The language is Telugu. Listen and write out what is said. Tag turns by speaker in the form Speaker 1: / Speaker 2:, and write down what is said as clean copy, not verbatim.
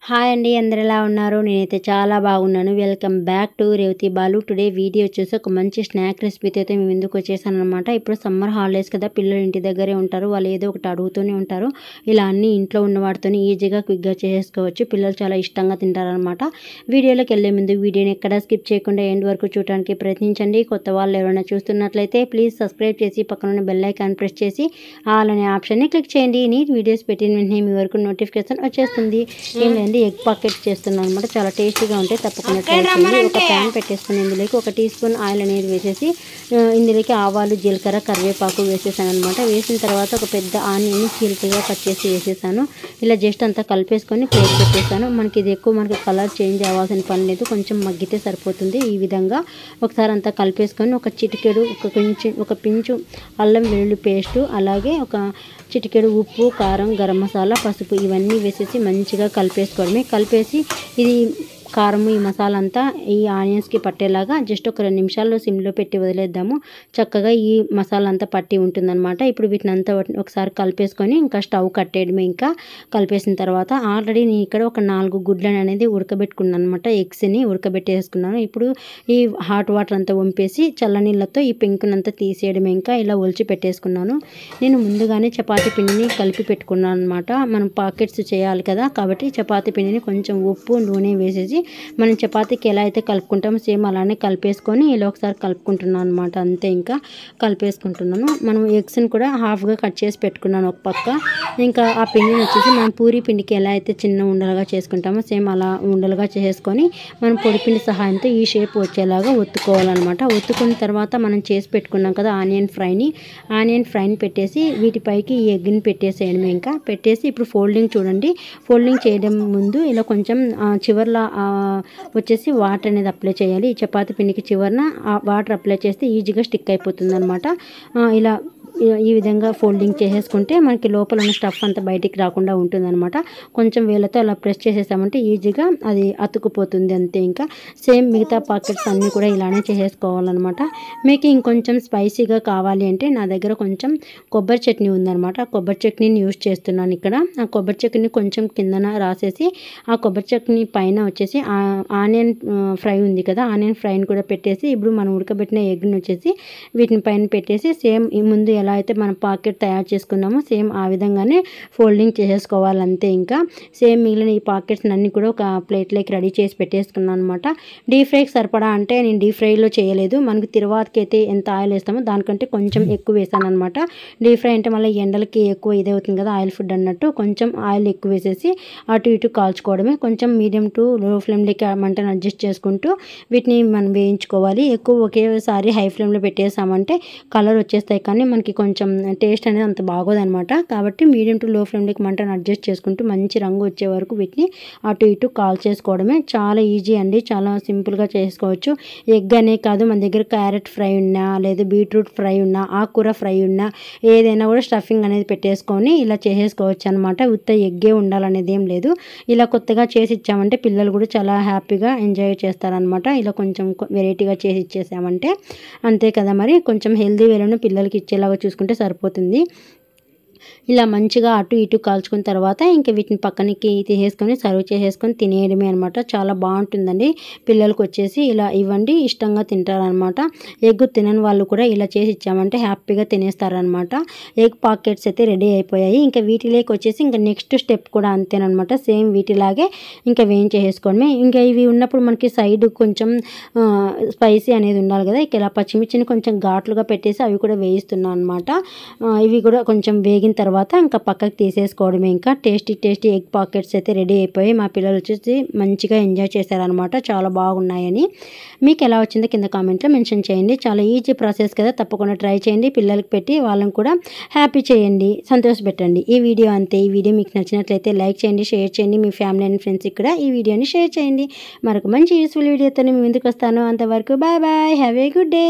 Speaker 1: హాయ్ అండి, అందరు ఎలా ఉన్నారు? నేనైతే చాలా బాగున్నాను. Welcome back to Revathi Balu. Today video వచ్చేసి ఒక మంచి స్నాక్ రెసిపీతో అయితే మేము ఎందుకు వచ్చేసాను అనమాట. ఇప్పుడు సమ్మర్ హాలిడేస్ కదా, పిల్లలు ఇంటి దగ్గరే ఉంటారు, వాళ్ళు ఏదో ఒకటి అడుగుతూనే ఉంటారు. ఇలా అన్ని ఇంట్లో ఉన్న వాటితో ఈజీగా క్విక్గా చేసుకోవచ్చు. పిల్లలు చాలా ఇష్టంగా తింటారనమాట. వీడియోలోకి వెళ్ళే ముందు వీడియోని ఎక్కడ స్కిప్ చేయకుండా ఎండ్ వరకు చూడడానికి ప్రయత్నించండి. కొత్త వాళ్ళు ఎవరైనా చూస్తున్నట్లయితే ప్లీజ్ సబ్స్క్రైబ్ చేసి పక్కన బెల్ ఐకాన్ ప్రెస్ చేసి ఆల్ అనే ఆప్షన్ని క్లిక్ చేయండి. నీ వీడియోస్ పెట్టిన వెంటనే మీ వరకు నోటిఫికేషన్ వచ్చేస్తుంది. ఏం లేదు, ఎగ్ పాకెట్ చేస్తున్నాను అనమాట. చాలా టేస్టీగా ఉంటాయి, తప్పకుండా ట్రై చేయండి. ఒక ప్యాన్ పెట్టేసుకుని ఇందులోకి 1 టీ స్పూన్ ఆయిల్ అనేది వేసేసి ఇందులోకి ఆవాలు, జీలకర్ర, కరివేపాకు వేసేసాను అనమాట. వేసిన తర్వాత ఒక పెద్ద ఆనియన్ని చీలికగా కట్ చేసి వేసేసాను. ఇలా జస్ట్ అంతా కలిపేసుకొని ప్లేట్ పెట్టేసాను. మనకి ఇది ఎక్కువ కలర్ చేంజ్ అవ్వాల్సిన పని లేదు, కొంచెం మగ్గితే సరిపోతుంది. ఈ విధంగా ఒకసారి అంతా కలిపేసుకొని ఒక చిటికెడు ఒక పించు అల్లం వెల్లుల్లి పేస్టు, అలాగే ఒక చిటికెడు ఉప్పు, కారం, గరం మసాలా, పసుపు ఇవన్నీ వేసేసి మంచిగా కలిపేసుకోవడమే. కలిపేసి ఇది కారం, ఈ మసాలా అంతా ఈ ఆనియన్స్కి పట్టేలాగా జస్ట్ ఒక 2 నిమిషాల్లో సిమ్లో పెట్టి వదిలేద్దాము. చక్కగా ఈ మసాలా అంతా పట్టి ఉంటుందన్నమాట. ఇప్పుడు వీటిని అంతా ఒకసారి కలిపేసుకొని ఇంకా స్టవ్ కట్టేయడమే. ఇంకా కలిపేసిన తర్వాత ఆల్రెడీ నేను ఇక్కడ ఒక 4 గుడ్లను అనేది ఉడకబెట్టుకున్నాను అనమాట. ఎగ్స్ని ఉడకబెట్టేసుకున్నాను. ఇప్పుడు ఈ హాట్ వాటర్ అంతా వంపేసి చల్లనీళ్ళతో ఈ పెంకునంతా తీసేయడమే. ఇంకా ఇలా ఒలిచి పెట్టేసుకున్నాను. నేను ముందుగానే చపాతీ పిండిని కలిపి పెట్టుకున్నాను అనమాట. మనం పాకెట్స్ చేయాలి కదా, కాబట్టి చపాతీ పిండిని కొంచెం ఉప్పు, నూనె వేసేసి మనం చపాతీకి ఎలా అయితే కలుపుకుంటామో సేమ్ అలానే కలిపేసుకొని ఇలా ఒకసారి కలుపుకుంటున్నాను అనమాట. అంతే, ఇంకా కలిపేసుకుంటున్నాను. మనం ఎగ్స్ని కూడా హాఫ్గా కట్ చేసి పెట్టుకున్నాను ఒక పక్క. ఇంకా ఆ పిండిని వచ్చేసి మనం పూరీ పిండికి ఎలా అయితే చిన్న ఉండలుగా చేసుకుంటామో సేమ్ అలా ఉండలుగా చేసుకొని మనం పొడిపిండి సహాయంతో ఈ షేప్ వచ్చేలాగా ఒత్తుకోవాలన్నమాట. ఒత్తుకున్న తర్వాత మనం చేసి పెట్టుకున్నాం కదా ఆనియన్ ఫ్రైని పెట్టేసి వీటిపైకి ఈ ఎగ్ని పెట్టేసేయడమే. ఇంకా పెట్టేసి ఇప్పుడు ఫోల్డింగ్ చూడండి. ఫోల్డింగ్ చేయడం ముందు ఇలా కొంచెం చివర్లా వచ్చేసి వాటర్ అనేది అప్లై చేయాలి. ఈ చపాతీ పిండికి చివరన వాటర్ అప్లై చేస్తే ఈజీగా స్టిక్ అయిపోతుంది అనమాట. ఇలా ఈ విధంగా ఫోల్డింగ్ చేసేసుకుంటే మనకి లోపల ఉన్న స్టఫ్ అంతా బయటికి రాకుండా ఉంటుందన్నమాట. కొంచెం వేలతో అలా ప్రెస్ చేసేసామంటే ఈజీగా అది అతుకుపోతుంది. అంతే, ఇంకా సేమ్ మిగతా పాకెట్స్ అన్నీ కూడా ఇలానే చేసేసుకోవాలన్నమాట. మీకు ఇంకొంచెం స్పైసీగా కావాలి అంటే నా దగ్గర కొంచెం కొబ్బరి చట్నీ ఉందన్నమాట. కొబ్బరి చట్నీని యూజ్ చేస్తున్నాను ఇక్కడ. ఆ కొబ్బరి చట్నీ కొంచెం కిందన రాసేసి ఆ కొబ్బరి చట్నీ పైన వచ్చేసి ఆనియన్ ఫ్రై ఉంది కదా, ఆనియన్ ఫ్రైని కూడా పెట్టేసి ఇప్పుడు మనం ఉడకబెట్టిన ఎగ్ని వచ్చేసి వీటిని పైన పెట్టేసి సేమ్ ముందు ఎలా అయితే మనం పాకెట్ తయారు చేసుకున్నామో సేమ్ ఆ విధంగానే ఫోల్డింగ్ చేసేసుకోవాలి. అంతే, ఇంకా సేమ్ మిగిలిన ఈ పాకెట్స్ అన్నీ కూడా ఒక ప్లేట్లోకి రెడీ చేసి పెట్టేసుకున్నాను అనమాట. డీప్ ఫ్రైకి సరిపడా అంటే నేను డీప్ ఫ్రైలో చేయలేదు. మనకు తిరువాతకి అయితే ఎంత ఆయిల్ వేస్తామో దానికంటే కొంచెం ఎక్కువ వేసాను అనమాట. డీప్ ఫ్రై అంటే మళ్ళీ ఎండలకి ఎక్కువ ఇదే అవుతుంది కదా, ఆయిల్ ఫుడ్ అన్నట్టు కొంచెం ఆయిల్ ఎక్కువ వేసేసి అటు ఇటు కాల్చుకోవడమే. కొంచెం మీడియం టు లో ఫ్లేమ్లోకి మంటను అడ్జస్ట్ చేసుకుంటూ వీటిని మనం వేయించుకోవాలి. ఎక్కువ ఒకేసారి హై ఫ్లేమ్లో పెట్టేసామంటే కలర్ వచ్చేస్తాయి, కానీ మనకి కొంచెం టేస్ట్ అనేది అంత బాగోదన్నమాట. కాబట్టి మీడియం టు లో ఫ్లేమ్లోకి మంటను అడ్జస్ట్ చేసుకుంటూ మంచి రంగు వచ్చే వరకు వీటిని అటు ఇటు కాల్ చేసుకోవడమే. చాలా ఈజీ అండి, చాలా సింపుల్గా చేసుకోవచ్చు. ఎగ్ అనే కాదు, మన దగ్గర క్యారెట్ ఫ్రై ఉన్నా, లేదా బీట్రూట్ ఫ్రై ఉన్నా, ఆకుకూర ఫ్రై ఉన్నా, ఏదైనా కూడా స్టఫింగ్ అనేది పెట్టేసుకొని ఇలా చేసేసుకోవచ్చు అనమాట. ఉత్త ఎగ్గే ఉండాలనేది ఏం లేదు. ఇలా కొత్తగా చేసి ఇచ్చామంటే పిల్లలు కూడా చాలా హ్యాపీగా ఎంజాయ్ చేస్తారనమాట. ఇలా కొంచెం వెరైటీగా చేసి ఇచ్చేసామంటే అంతే కదా. మరి కొంచెం హెల్దీ వేలను పిల్లలకి ఇచ్చేలాగా చూసుకుంటే సరిపోతుంది. ఇలా మంచిగా అటు ఇటు కాల్చుకున్న తర్వాత ఇంకా వీటిని పక్కనకి తీసేసుకొని సర్వ్ చేసేసుకొని తినేయడమే అనమాట. చాలా బాగుంటుందండి. పిల్లలకు వచ్చేసి ఇలా ఇవ్వండి, ఇష్టంగా తింటారనమాట. ఎగ్ తినని వాళ్ళు కూడా ఇలా చేసి ఇచ్చామంటే హ్యాపీగా తినేస్తారనమాట. ఎగ్ పాకెట్స్ అయితే రెడీ అయిపోయాయి. ఇంకా వీటిలోకి వచ్చేసి ఇంకా నెక్స్ట్ స్టెప్ కూడా అంతేనమాట. సేమ్ వీటిలాగే ఇంకా వేయించేసుకోవడమే. ఇంకా ఇవి ఉన్నప్పుడు మనకి సైడ్ కొంచెం స్పైసీ అనేది ఉండాలి కదా, ఇక ఇలా పచ్చిమిర్చిని కొంచెం ఘాట్లుగా పెట్టేసి అవి కూడా వేయిస్తున్నాను అనమాట. ఇవి కూడా కొంచెం వేగిన తర్వాత ఇంకా పక్కకు తీసేసుకోవడమే. ఇంకా టేస్టీ ఎగ్ పాకెట్స్ అయితే రెడీ అయిపోయి మా పిల్లలు వచ్చేసి మంచిగా ఎంజాయ్ చేశారనమాట. చాలా బాగున్నాయని. మీకు ఎలా వచ్చిందో కింద కామెంట్లో మెన్షన్ చేయండి. చాలా ఈజీ ప్రాసెస్ కదా, తప్పకుండా ట్రై చేయండి. పిల్లలకి పెట్టి వాళ్ళని కూడా హ్యాపీ చేయండి, సంతోషపెట్టండి. ఈ వీడియో అంతే. ఈ వీడియో మీకు నచ్చినట్లయితే లైక్ చేయండి, షేర్ చేయండి. మీ ఫ్యామిలీ అండ్ ఫ్రెండ్స్ ఇక్కడ ఈ వీడియోని షేర్ చేయండి. మరొక మంచి యూస్ఫుల్ వీడియోతో మీ ముందుకు వస్తాను. అంతవరకు bye bye, have a good day.